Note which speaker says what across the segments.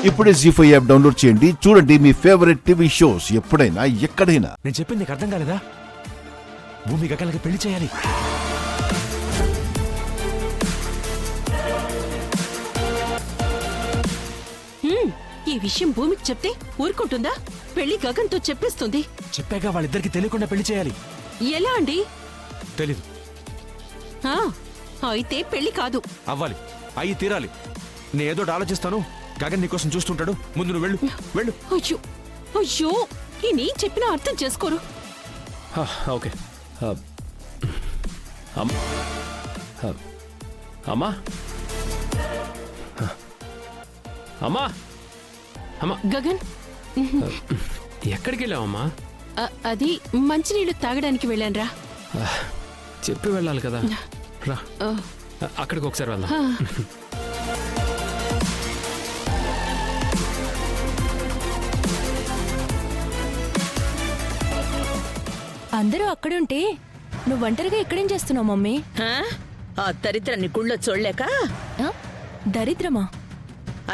Speaker 1: ఇప్పుడే జీ5 app download చేయండి. చూడండి మీ ఫేవరెట్ టీవీ షోస్ ఎప్పుడైనా ఎక్కడైనా.
Speaker 2: నేను చెప్పింది నీకు అర్థం కాలేదా? భూమి గగన్కి పెళ్లి చేయాలి.
Speaker 3: ఈ విషయం భూమికి చెప్తే ఊరుకుంటుందా? పెళ్లి గగన్తో చెప్పేస్తుంది.
Speaker 2: చెప్పాక వాళ్ళిద్దరికి తెలియకుండా పెళ్లి చేయాలి.
Speaker 3: ఎలా అండి?
Speaker 2: తెలీదు.
Speaker 3: ఆ, అయితే పెళ్లి కాదు.
Speaker 2: అవ్వాలి, అయ్యి తీరాలి. నేను ఏదో ఆలోచిస్తాను. గగన్ నీకోసం చూస్తుంటాడు. ముందు నువ్వు వెళ్ళు, వెళ్ళు.
Speaker 3: అయ్యో అయ్యో, ఈ నీ చెప్పినా అర్థం చేసుకోరు.
Speaker 4: ఓకే. అమ్మా అమ్మా అమ్మా,
Speaker 3: గగన్,
Speaker 4: ఎక్కడికి వెళ్ళావమ్మా?
Speaker 3: అది మంచినీళ్లు తాగడానికి వెళ్ళానురా.
Speaker 4: చెప్పి వెళ్ళాలి కదా. రా, అక్కడికి ఒకసారి వెళ్దాం.
Speaker 5: అందరూ అక్కడుంటే నువ్వు ఒంటరిగా ఇక్కడేం చేస్తున్నావు మమ్మీ?
Speaker 6: ఆ దరిద్రాన్ని గుళ్ళో చూడలేక.
Speaker 5: దరిద్రమా?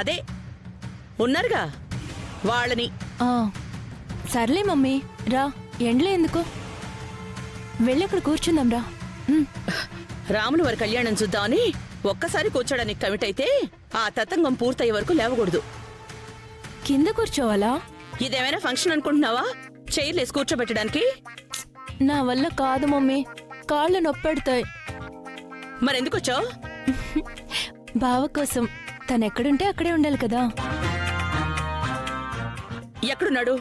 Speaker 6: అదే ఉన్నారుగా వాళ్ళని.
Speaker 5: సర్లే మమ్మీ, రా. ఎండ్లో ఎందుకు? వెళ్ళి అక్కడ కూర్చుందాం రా.
Speaker 6: రాముల వారి కళ్యాణం చూద్దామని ఒక్కసారి కూర్చోడానికి కమిట్ అయితే ఆ తతంగం పూర్తయ్యే వరకు లేవకూడదు.
Speaker 5: కింద కూర్చోవాలా?
Speaker 6: ఇదేమైనా ఫంక్షన్ అనుకుంటున్నావా? చైర్లేసి కూర్చోబెట్టడానికి?
Speaker 5: నా వల్ల కాదు మమ్మీ, కాళ్ళు నొప్పెడతాయి.
Speaker 6: మరెందుకు వచ్చావు?
Speaker 5: బావ కోసం. తనెక్కడుంటే అక్కడే ఉండాలి కదా.
Speaker 6: ఎక్కడున్నాడు?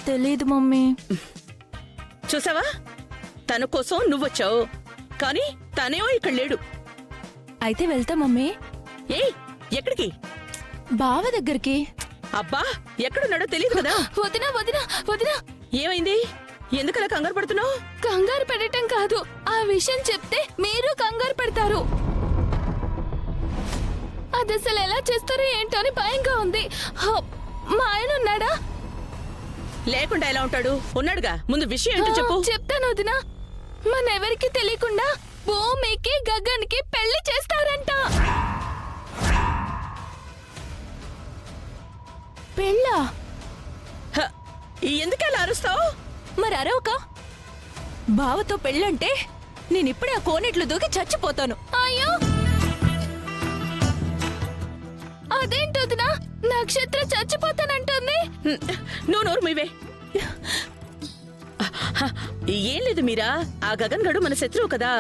Speaker 5: తెలీదు మమ్మీ.
Speaker 6: చూసావా, తన కోసం నువ్వొచ్చావు, కానీ తనేమో ఇక్కడ లేడు.
Speaker 5: అయితే వెళ్తా మమ్మీ.
Speaker 6: ఏయ్, ఎక్కడికి?
Speaker 5: బావ దగ్గరికి.
Speaker 6: అబ్బా, ఎక్కడున్నాడో తెలియదు కదా.
Speaker 5: వదినా వదినా వదినా.
Speaker 6: ఏమైంది? ఎందుకలా కంగారు పడుతున్నావు?
Speaker 5: కంగారు పెట్టడం కాదు, ఆ విషయం చెప్తే మీరు కంగారు పెడతారు. అది అసలు ఎలా చేస్తారో ఏంటో అని భయంగా ఉంది. మా ఆయన ఉన్నాడా?
Speaker 6: లేకుండా ఎలా ఉంటాడు? ఉన్నాడుగా. ముందు విషయం ఏంటో చెప్పు.
Speaker 5: చెప్తాను వదినా. మనెవరికి తెలియకుండా భూమికి గగన్కి పెళ్లి చేస్తారంట. పెళ్ళా?
Speaker 6: ఎందుకలా అరుస్తావు?
Speaker 5: మరి అరవక. బావతో పెళ్ళంటే నేనిప్పుడే ఆ కోనేట్లు దూకి చచ్చిపోతాను. అయ్యో, అదేంటొదినా, నక్షత్ర చచ్చిపోతానంటుంది.
Speaker 6: నువ్వు నోరు మీవే. ఏం లేదు మీరా, ఆ గగన్ గడు మన శత్రువు కదా.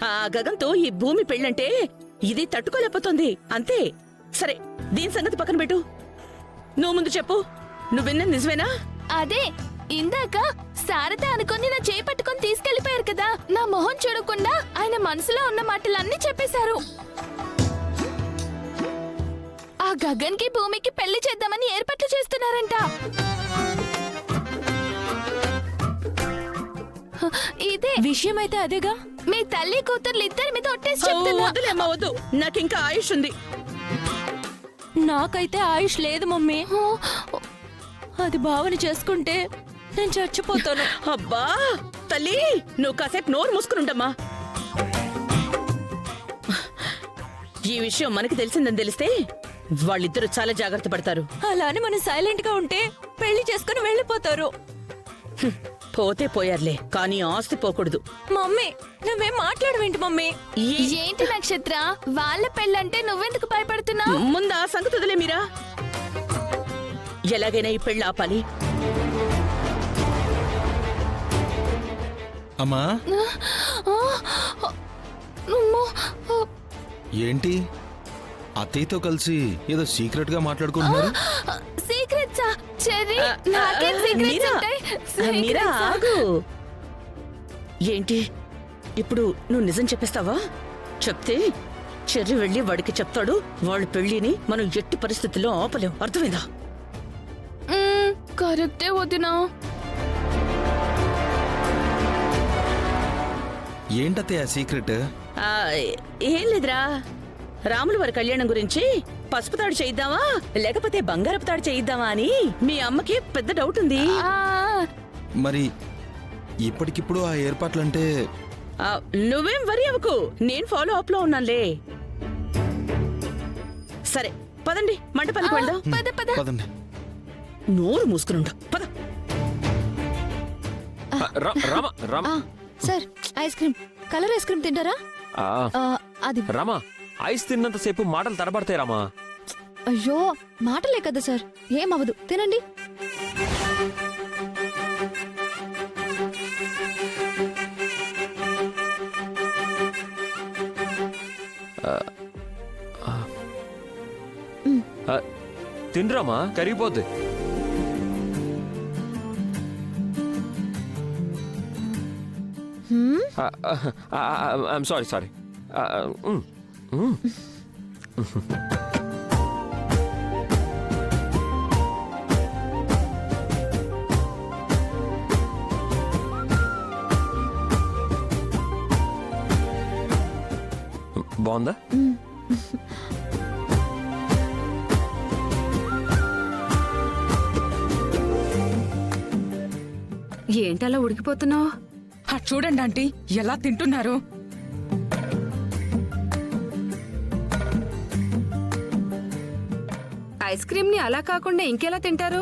Speaker 6: ఆ గగన్తో ఈ భూమి పెళ్ళంటే ఇది తట్టుకోలేకపోతుంది అంతే. సరే, దీని సంగతి పక్కన పెట్టు. నువ్వు ముందు చెప్పు, నువ్వు విన్న నిజమేనా?
Speaker 5: అదే, ఇందాక శారద అనుకుని నా చేయి పట్టుకొని తీసుకెళ్లిపోయారు కదా. నా మొహం చూడకుండా ఆయన మనసులో ఉన్న మాటలన్నీ చెప్పేశారు. ఆ గగన్ కి భూమికి పెళ్లి చేద్దామని ఏర్పాట్లు చేస్తున్నారంట. ఇదే విషయం అయితే అదేగా. మీ తల్లి కూతుర్లు ఇద్దరి మీద ఒట్టేసి చెప్తున్నా.
Speaker 6: వద్దులేమ్మా, వద్దు. నాకింకా ఆయుష్ ఉంది.
Speaker 5: నాకైతే ఆయుష్ లేదు మమ్మీ. అది భావన చేసుకుంటే నేను చచ్చిపోతాను.
Speaker 6: అబ్బా తల్లి, నువ్వు కాసేపు నోరు మూసుకునుండమ్మా. ఈ విషయం మనకి తెలిసిందని తెలిస్తే వాళ్ళిద్దరూ చాలా జాగ్రత్త పడతారు.
Speaker 5: అలానే మనం సైలెంట్ గా ఉంటే పెళ్లి చేసుకుని వెళ్ళిపోతారు.
Speaker 6: పోతే పోయారులే, కానీ ఆస్తి పోకూడదు.
Speaker 5: మమ్మీ, నువ్వేం మాట్లాడవేంటి మమ్మీ? ఏంటి నక్షత్ర, వాళ్ళ పెళ్ళంటే నువ్వెందుకు భయపడుతున్నావు?
Speaker 6: ముందు ఆ సంగతి వదిలే మీరా. ఎలాగైనా ఈ పెళ్ళి ఆపాలి.
Speaker 7: అమ్మా, ఏంటి అత్తయ్యతో కలిసి ఏదో సీక్రెట్ గా మాట్లాడుకుంటున్నారు?
Speaker 5: సీక్రెట్సా? చెర్రీ, నాకేం సీక్రెట్స్ ఉంటాయి?
Speaker 6: మీరా ఆగు. ఏంటి ఇప్పుడు నువ్వు నిజం చెప్పేస్తావా? చెప్తే చెర్రి వెళ్ళి వాడికి చెప్తాడు. వాళ్ళ పెళ్లిని మనం ఎట్టి పరిస్థితుల్లో ఆపలేం. అర్థమైందా?
Speaker 5: కరెక్టే వదినా.
Speaker 7: ఏంటత్తయ్య సీక్రెట్?
Speaker 6: ఏం లేదురా, రాముల వారి కళ్యాణం గురించి పసుపు తాడు చేయిద్దామా లేకపోతే బంగారపు తాడు చేయిద్దామా అని మీ అమ్మకి పెద్ద డౌట్ ఉంది.
Speaker 7: మరి ఇప్పటికిప్పుడు ఆ ఏర్పాట్లంటే?
Speaker 6: నువ్వేం వరి అవ్వకు, నేను ఫాలో అప్ లో ఉన్నానులే. సరే పదండి మంటపల్లికి వెళ్దాం.
Speaker 5: పద పద.
Speaker 7: పదండి.
Speaker 6: నోరు మూసుకునుండు పద.
Speaker 2: Rama
Speaker 8: sir ice cream colour ice cream తింటారా? అది
Speaker 2: రామా ఐస్ తిన్నంతసేపు మాటలు తడబడతాయి రామా.
Speaker 8: అయ్యో మాటలే కదా సార్, ఏం అవ్వదు, తినండి.
Speaker 2: తినరామా కరిగిపోద్ది. I'm sorry. బాగుందా?
Speaker 3: ఏంటలా ఉడికిపోతున్నావు?
Speaker 9: చూడండి ఆంటీ ఎలా తింటున్నారు.
Speaker 3: ఐస్ క్రీమ్ ని అలా కాకుండా ఇంకెలా తింటారు?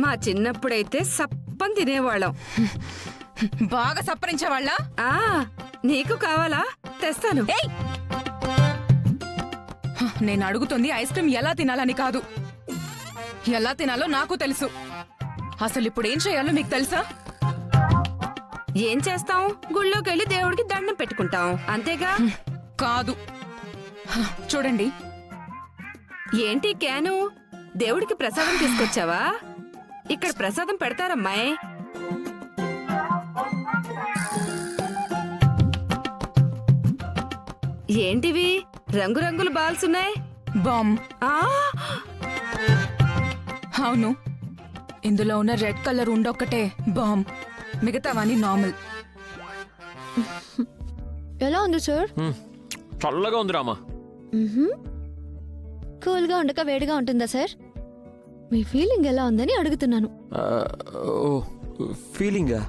Speaker 3: మా చిన్నప్పుడైతే సప్పని తినేవాళ్ళం.
Speaker 9: బాగా సప్పరించేవాళ్ళ.
Speaker 3: ఆ నీకు కావాలా? తెస్తాను.
Speaker 9: నేను అడుగుతుంది ఐస్ క్రీమ్ ఎలా తినాలని కాదు, ఎలా తినాలో నాకు తెలుసు. అసలు ఇప్పుడు ఏం చేయాలో మీకు తెలుసా?
Speaker 3: ఏం చేస్తాం? గుళ్ళోకి వెళ్ళి దేవుడికి దండం పెట్టుకుంటాం, అంతేగా?
Speaker 9: కాదు. చూడండి.
Speaker 3: ఏంటి క్యాను? దేవుడికి ప్రసాదం తీసుకొచ్చావా? ఇక్కడ ప్రసాదం పెడతారమ్మాయి. ఏంటివి రంగురంగుల బాల్స్ ఉన్నాయి?
Speaker 9: బామ్.
Speaker 3: ఆ
Speaker 9: అవును, ఇందులో ఉన్న రెడ్ కలర్ ఉండొక్కటే బామ్, మిగతావన్నీ నార్మల్.
Speaker 8: ఎలా ఉంది సార్?
Speaker 2: చల్లగా ఉంది రామా.
Speaker 8: కూల్గా ఉండక వేడిగా ఉంటుందా సార్? మీ ఫీలింగ్ ఎలా ఉందని అడుగుతున్నాను.
Speaker 2: ఫీలింగా?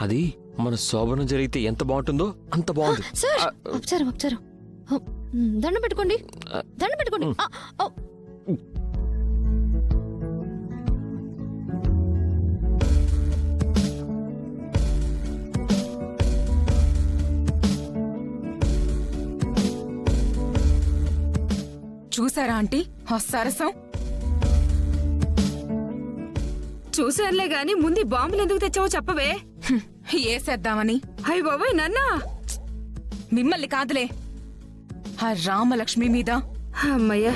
Speaker 2: అది మన శోభనం జరిగితే ఎంత బాగుంటుందో అంత బాగుంది.
Speaker 8: సార్ అప్చారం దండం పెట్టుకోండి. దండం పెట్టుకోండి.
Speaker 9: చూసారా ఆంటీ ఆ సరసం?
Speaker 3: చూసానులే గాని ముందు బాంబులు ఎందుకు తెచ్చావో చెప్పవే.
Speaker 9: ఏసేద్దామని.
Speaker 3: అయ్య బాబాయ్ నాన్నా.
Speaker 9: మిమ్మల్ని కాదులే, ఆ రామలక్ష్మి మీద.
Speaker 3: అమ్మయ్యా,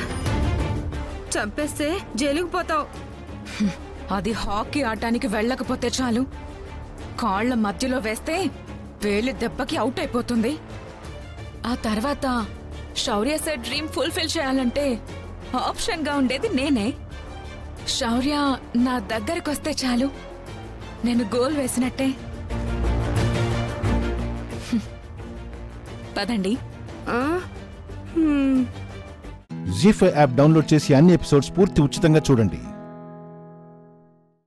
Speaker 3: చంపేస్తే జైలుకు పోతావు.
Speaker 9: అది హాకీ ఆటానికి వెళ్ళకపోతే చాలు, కాళ్ల మధ్యలో వేస్తే వేలి దెబ్బకి అవుట్ అయిపోతుంది. ఆ తర్వాత శౌర్య సార్ డ్రీమ్ ఫుల్ఫిల్ చేయాలంటే ఆప్షన్ గా ఉండేది నేనే. శౌర్య నా దగ్గరకొస్తే చాలు, నేను గోల్ వేసినట్టే. పదండి.
Speaker 1: జీ5 యాప్ డౌన్లోడ్ చేసి అన్ని ఎపిసోడ్స్ పూర్తి ఉచితంగా చూడండి.